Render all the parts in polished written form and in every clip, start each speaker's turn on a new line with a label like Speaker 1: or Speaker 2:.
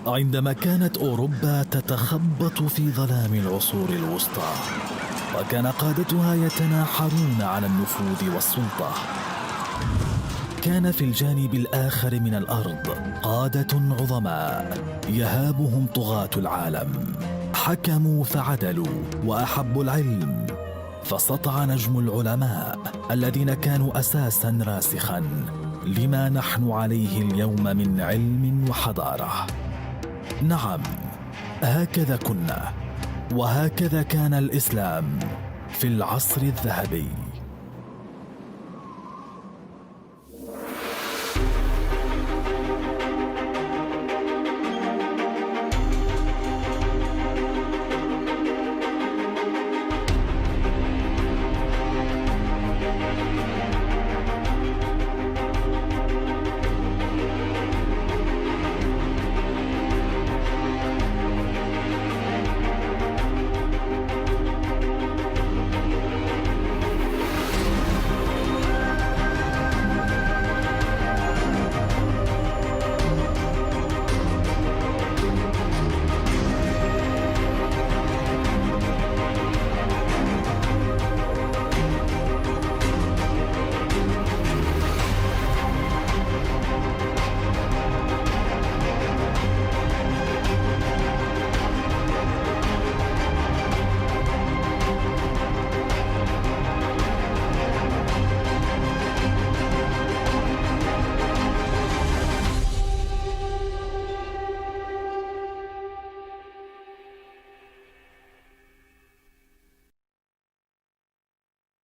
Speaker 1: عندما كانت أوروبا تتخبط في ظلام العصور الوسطى، وكان قادتها يتناحرون على النفوذ والسلطة، كان في الجانب الآخر من الأرض قادة عظماء يهابهم طغاة العالم، حكموا فعدلوا وأحبوا العلم، فسطع نجم العلماء الذين كانوا أساساً راسخاً لما نحن عليه اليوم من علم وحضارة. نعم، هكذا كنا، وهكذا كان الإسلام في العصر الذهبي.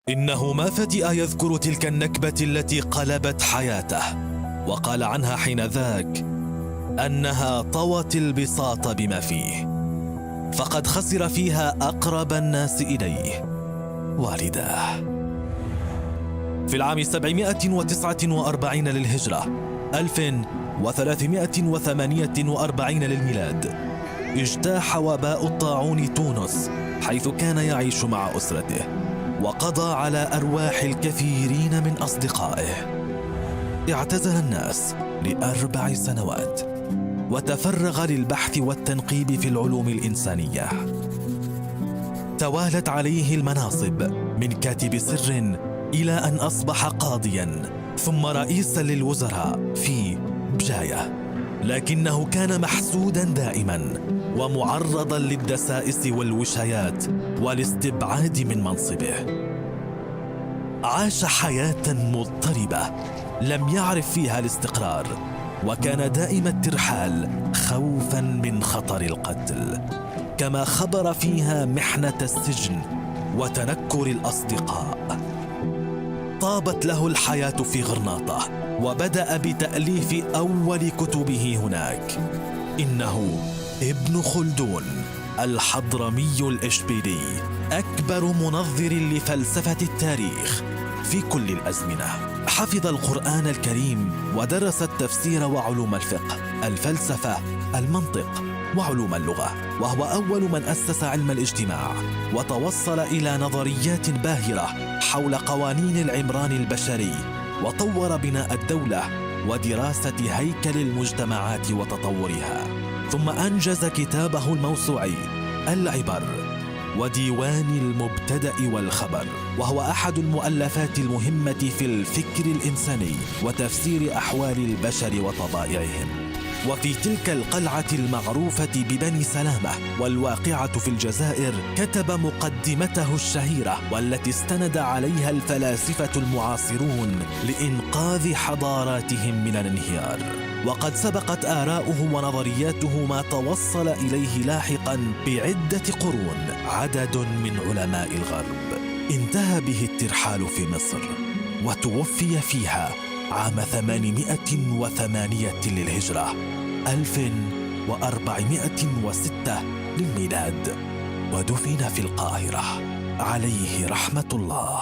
Speaker 2: إنه ما فتئ يذكر تلك النكبة التي قلبت حياته، وقال عنها حينذاك أنها طوت البساط بما فيه، فقد خسر فيها أقرب الناس إليه، والداه. في العام 749 للهجرة 1348 للميلاد اجتاح وباء الطاعون تونس، حيث كان يعيش مع أسرته، وقضى على أرواح الكثيرين من أصدقائه. اعتزل الناس ل4 سنوات، وتفرغ للبحث والتنقيب في العلوم الإنسانية. توالت عليه المناصب من كاتب سر إلى أن أصبح قاضياً، ثم رئيساً للوزراء في بجاية، لكنه كان محسوداً دائماً ومعرضاً للدسائس والوشايات والاستبعاد من منصبه. عاش حياة مضطربة لم يعرف فيها الاستقرار، وكان دائم الترحال خوفاً من خطر القتل، كما خبر فيها محنة السجن وتنكر الأصدقاء. طابت له الحياة في غرناطة، وبدأ بتأليف أول كتبه هناك. إنه ابن خلدون الحضرمي الإشبيلي، أكبر منظر لفلسفة التاريخ في كل الأزمنة. حفظ القرآن الكريم ودرس التفسير وعلوم الفقه، الفلسفة، المنطق وعلوم اللغة، وهو أول من أسس علم الاجتماع، وتوصل إلى نظريات باهرة حول قوانين العمران البشري، وطور بناء الدولة ودراسة هيكل المجتمعات وتطورها. ثم أنجز كتابه الموسوعي العبر وديوان المبتدأ والخبر، وهو أحد المؤلفات المهمة في الفكر الإنساني وتفسير أحوال البشر وطبائعهم. وفي تلك القلعة المعروفة ببني سلامة والواقعة في الجزائر كتب مقدمته الشهيرة، والتي استند عليها الفلاسفة المعاصرون لإنقاذ حضاراتهم من الانهيار. وقد سبقت آراؤه ونظرياته ما توصل إليه لاحقا بعدة قرون عدد من علماء الغرب. انتهى به الترحال في مصر، وتوفي فيها عام 808 للهجرة 1406 للميلاد، ودفن في القاهرة عليه رحمة الله.